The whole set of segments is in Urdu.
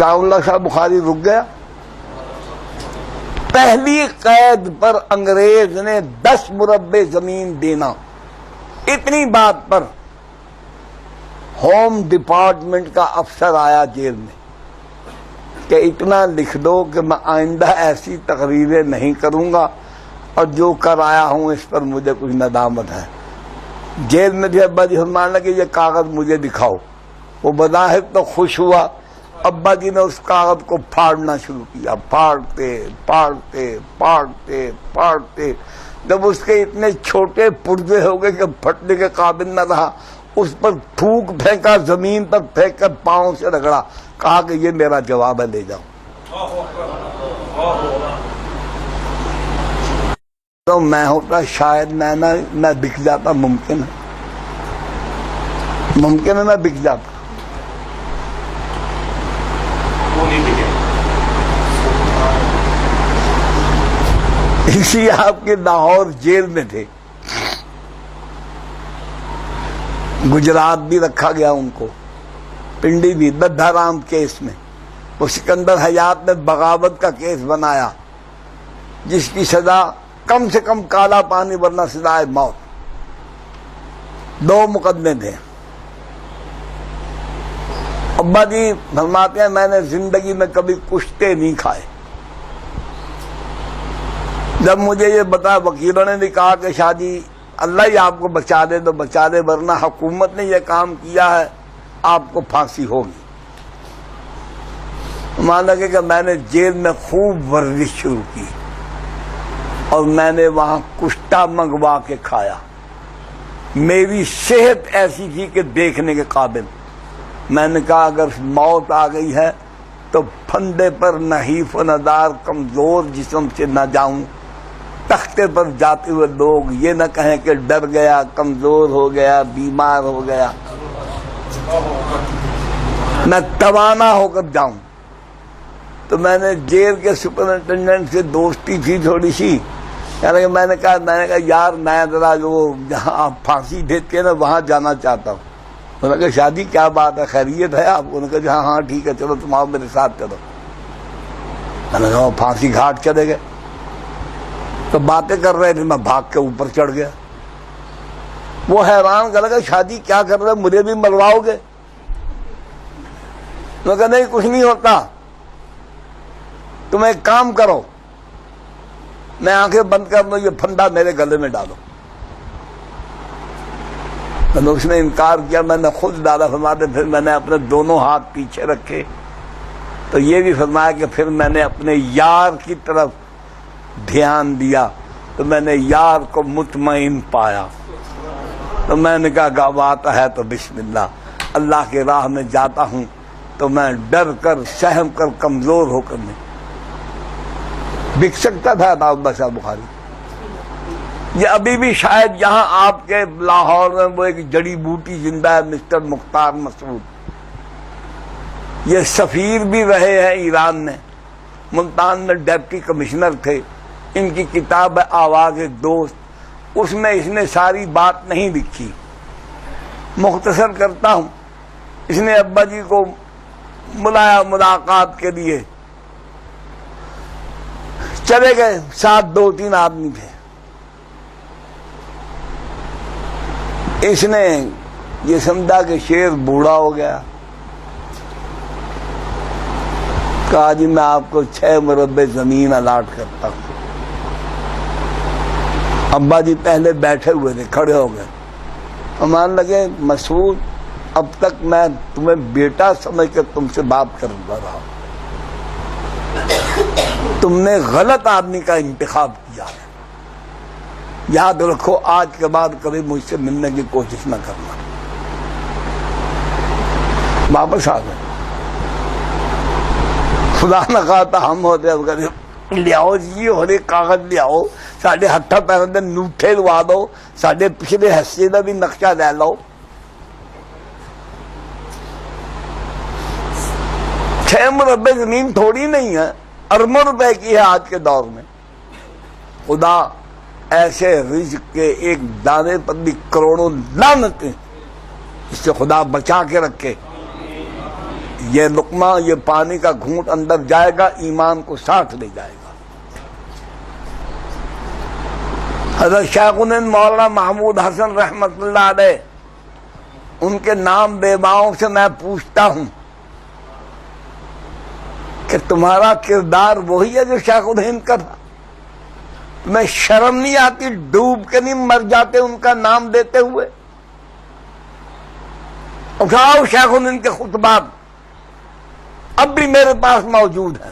شاہ اللہ شاہ بخاری رک گیا. پہلی قید پر انگریز نے 10 مربع زمین دینا. اتنی بات پر ہوم ڈپارٹمنٹ کا افسر آیا جیل میں کہ اتنا لکھ دو کہ میں آئندہ ایسی تقریریں نہیں کروں گا اور جو کر آیا ہوں اس پر مجھے کچھ ندامت ہے. جیل میں بھی ابا جی فرمانے لگے یہ کاغذ مجھے دکھاؤ. وہ بظاہر تو خوش ہوا. ابا جی نے اس کاغذ کو پھاڑنا شروع کیا. پھاڑتے پھاڑتے پھاڑتے پھاڑتے جب اس کے اتنے چھوٹے پرزے ہو گئے کہ پھٹنے کے قابل نہ رہا, اس پر تھوک پھینکا, زمین پر پھینک کر پاؤں سے رگڑا. کہا کہ یہ میرا جواب ہے, لے جاؤ. تو میں ہوتا شاید میں بک جاتا. ممکن ہے میں بک جاتا. اسی آپ کے لاہور جیل میں تھے. گجرات بھی رکھا گیا ان کو, پنڈی بھی, ددھا رام کیس میں. وہ سکندر حیات نے بغاوت کا کیس بنایا جس کی سزا کم سے کم کالا پانی ورنہ سزائے موت. 2 مقدمے تھے. ابا جی فرماتے ہیں میں نے زندگی میں کبھی کشتے نہیں کھائے. جب مجھے یہ بتا, وکیلوں نے بھی کہا کہ شاہ جی اللہ ہی آپ کو بچا دے تو بچا دے, ورنہ حکومت نے یہ کام کیا ہے آپ کو پھانسی ہوگی. مان لگے کہ میں نے جیل میں خوب ورزش شروع کی اور میں نے وہاں کشتہ منگوا کے کھایا. میری صحت ایسی تھی کہ دیکھنے کے قابل. میں نے کہا اگر موت آ گئی ہے تو پھندے پر نحیف و ندار کمزور جسم سے نہ جاؤں. تختے پر جاتے ہوئے لوگ یہ نہ کہیں کہ ڈر گیا, کمزور ہو گیا, بیمار ہو گیا. میں توانا ہو کر جاؤں. تو میں نے جیل کے سپرنٹینڈنٹ سے دوستی تھی تھوڑی سی. یعنی میں نے کہا یار میں ذرا جو جہاں آپ پھانسی دیتے ہیں نا وہاں جانا چاہتا ہوں. انہوں نے کہا شادی کیا بات ہے, خیریت ہے آپ؟ انہوں نے کہا ہاں ٹھیک ہے چلو تم آؤ میرے ساتھ چلو. میں نے کہا پھانسی گھاٹ چلے گئے. تو باتیں کر رہے تھے, میں بھاگ کے اوپر چڑھ گیا. وہ حیران کر لگا شادی کیا کر رہے, مجھے بھی مرواؤ گے؟ میں کہا نہیں کچھ نہیں ہوتا, تم ایک کام کرو, میں آنکھیں بند کر دوں, یہ پھندا میرے گلے میں ڈالو. اس نے انکار کیا, میں نے خود ڈالا. فرماتے پھر میں نے اپنے دونوں ہاتھ پیچھے رکھے تو یہ بھی فرمایا کہ پھر میں نے اپنے یار کی طرف دھیان دیا تو میں نے یار کو مطمئن پایا. تو میں نے کہا گوات ہے تو بسم اللہ, اللہ کی راہ میں جاتا ہوں تو میں ڈر کر سہم کر کمزور ہو کر نہیں بک سکتا تھا. عطاءاللہ شاہ بخاری یہ ابھی بھی شاید یہاں آپ کے لاہور میں وہ ایک جڑی بوٹی زندہ ہے, مسٹر مختار مسعود. یہ سفیر بھی رہے ہیں ایران میں, ملتان میں ڈپٹی کمشنر تھے. ان کی کتاب ہے آواز دوست, اس میں اس نے ساری بات نہیں لکھی, مختصر کرتا ہوں. اس نے ابا جی کو بلایا ملاقات کے لیے, چلے گئے. ساتھ 2-3 آدمی تھے. اس نے یہ سمجھا کہ شیر بوڑھا ہو گیا. کہا جی میں آپ کو 6 مربع زمین الاٹ کرتا ہوں. ابا جی پہلے بیٹھے ہوئے تھے, کھڑے ہو گئے. مان لگے مسعود اب تک میں تمہیں بیٹا سمجھ کر تم سے بات کر رہا ہوں, تم نے غلط آدمی کا انتخاب کیا ہے. یاد رکھو آج کے بعد کبھی مجھ سے ملنے کی کوشش نہ کرنا. واپس آ گئے. خدا نہ خواستہ ہم ہوتے لیاؤ جی ہونے کاغذ لیاؤ, ساڈے ہتھاں پیراں دے نوٹھے لوا دو, ساڈے پچھلے حصے دا بھی نقشہ لے لو. 6 مربع زمین تھوڑی نہیں ہے, اربوں روپے کی ہے آج کے دور میں. خدا ایسے رزق کے ایک دانے پر بھی کروڑوں لعنتیں, اس سے خدا بچا کے رکھے. یہ لقمہ، یہ پانی کا گھونٹ اندر جائے گا، ایمان کو ساتھ لے جائے گا۔ حضرت شیخ الہند مولانا محمود حسن رحمت اللہ علیہ، ان کے نام بیواؤں سے میں پوچھتا ہوں کہ تمہارا کردار وہی ہے جو شیخ الہند کا تھا؟ تمہیں شرم نہیں آتی؟ ڈوب کے نہیں مر جاتے ان کا نام دیتے ہوئے؟ اٹھاؤ شیخ الہند کے خطبات، اب بھی میرے پاس موجود ہیں۔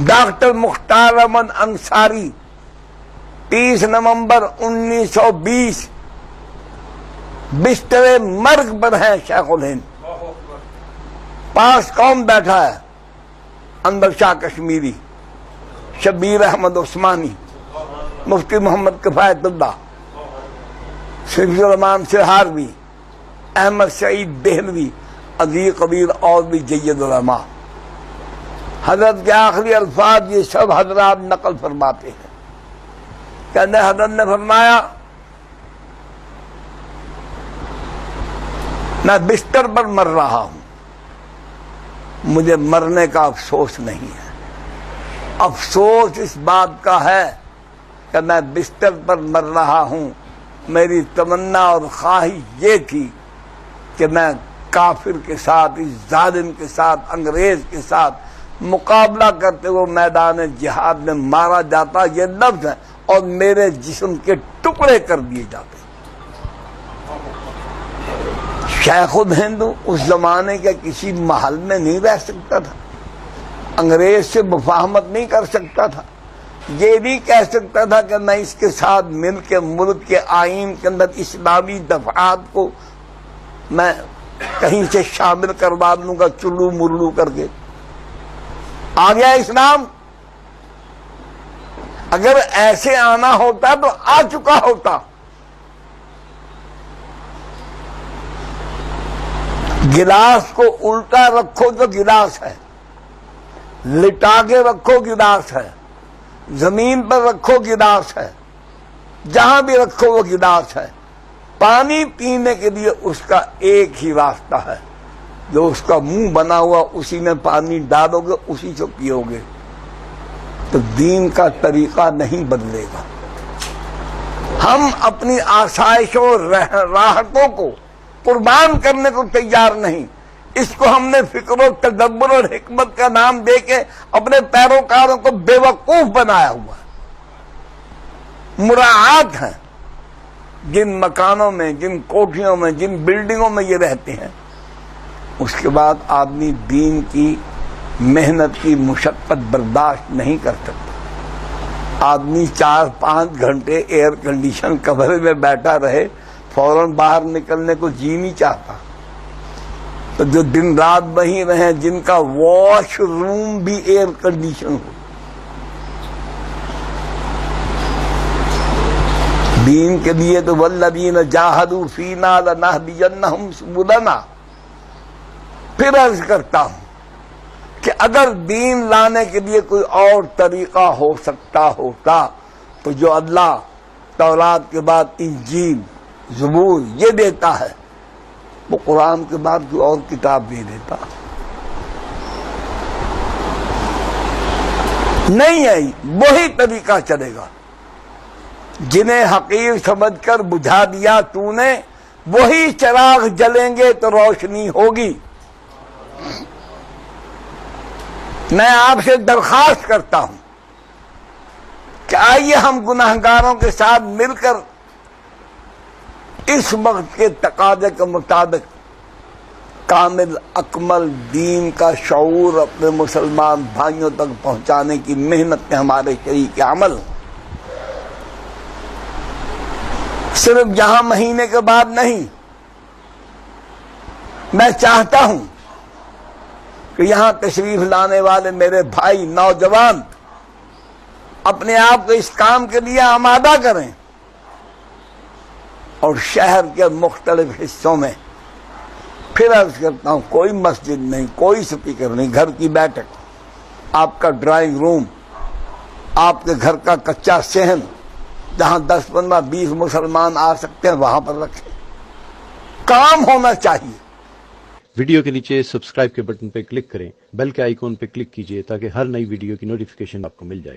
ڈاکٹر مختار احمد انصاری، 30 نومبر 1920، بستر مرگ پر ہیں شیخ الہند، پاس کون بیٹھا ہے؟ انور شاہ کشمیری، شبیر احمد عثمانی، مفتی محمد کفایت اللہ، شفیع الرحمان سہاروی، احمد سعید دہلوی، عزیز قبیر اور بھی جید علماء۔ حضرت کے آخری الفاظ یہ سب حضرات نقل فرماتے ہیں۔ کہنے حضرت نے فرمایا، میں بستر پر مر رہا ہوں، مجھے مرنے کا افسوس نہیں ہے، افسوس اس بات کا ہے کہ میں بستر پر مر رہا ہوں، میری تمنا اور خواہش یہ تھی کہ میں کافر کے ساتھ، اس ظالم کے ساتھ، انگریز کے ساتھ مقابلہ کرتے ہوئے میدان جہاد میں مارا جاتا، یہ لفظ ہے، اور میرے جسم کے ٹکڑے کر دیے جاتے۔ شیخ الہند اس زمانے کے کسی محل میں نہیں رہ سکتا تھا، انگریز سے مفاہمت نہیں کر سکتا تھا، یہ نہیں کہہ سکتا تھا کہ میں اس کے ساتھ مل کے ملک کے آئین کے اندر اسلامی دفعات کو میں کہیں سے شامل کروا لوں گا چلو مرلو کر کے۔ آ گیا اسلام، اگر ایسے آنا ہوتا تو آ چکا ہوتا۔ گلاس کو الٹا رکھو تو گلاس ہے، لٹا کے رکھو گلاس ہے، زمین پر رکھو گلاس ہے، جہاں بھی رکھو وہ گلاس ہے۔ پانی پینے کے لیے اس کا ایک ہی راستہ ہے، جو اس کا منہ بنا ہوا اسی میں پانی ڈالو گے، اسی سے پیو گے۔ تو دین کا طریقہ نہیں بدلے گا۔ ہم اپنی آسائشوں راحتوں کو قربان کرنے کو تیار نہیں۔ اس کو ہم نے فکر و تدبر اور حکمت کا نام دے کے اپنے پیروکاروں کو بے وقوف بنایا ہوا ہے۔ مراعات ہیں، جن مکانوں میں، جن کوٹھیوں میں، جن بلڈنگوں میں یہ رہتے ہیں، اس کے بعد آدمی دین کی محنت کی مشقت برداشت نہیں کر سکتا۔ آدمی 4-5 گھنٹے ایئر کنڈیشن کمرے میں بیٹھا رہے، فوراً باہر نکلنے کو جی نہیں چاہتا۔ تو جو دن رات وہیں رہیں، جن کا واش روم بھی ایئر کنڈیشن ہو، دین کے لیے تو والذین جاہدوا فینا لنہدینہم سبلنا۔ پھر عرض کرتا ہوں کہ اگر دین لانے کے لیے کوئی اور طریقہ ہو سکتا ہوتا تو جو اللہ تورات کے بعد انجیل، زبور یہ دیتا ہے، وہ قرآن کے بعد کوئی اور کتاب دے دیتا۔ نہیں ہے، وہی طریقہ چلے گا۔ جنہیں حقیر سمجھ کر بجھا دیا تو نے، وہی چراغ جلیں گے تو روشنی ہوگی۔ میں آپ سے درخواست کرتا ہوں کہ آئیے ہم گناہگاروں کے ساتھ مل کر اس وقت کے تقاضے کے مطابق کامل اکمل دین کا شعور اپنے مسلمان بھائیوں تک پہنچانے کی محنت میں ہمارے شریک عمل۔ صرف یہاں مہینے کے بعد نہیں، میں چاہتا ہوں کہ یہاں تشریف لانے والے میرے بھائی نوجوان اپنے آپ کو اس کام کے لیے آمادہ کریں، اور شہر کے مختلف حصوں میں پھر عرض کرتا ہوں، کوئی مسجد نہیں، کوئی سپیکر نہیں، گھر کی بیٹھک، آپ کا ڈرائنگ روم، آپ کے گھر کا کچا صحن، جہاں 10, 15, 20 مسلمان آ سکتے ہیں، وہاں پر رکھیں۔ کام ہونا چاہیے۔ ویڈیو کے نیچے سبسکرائب کے بٹن پہ کلک کریں، بیل کے آئیکن پہ کلک کیجئے تاکہ ہر نئی ویڈیو کی نوٹیفیکیشن آپ کو مل جائے۔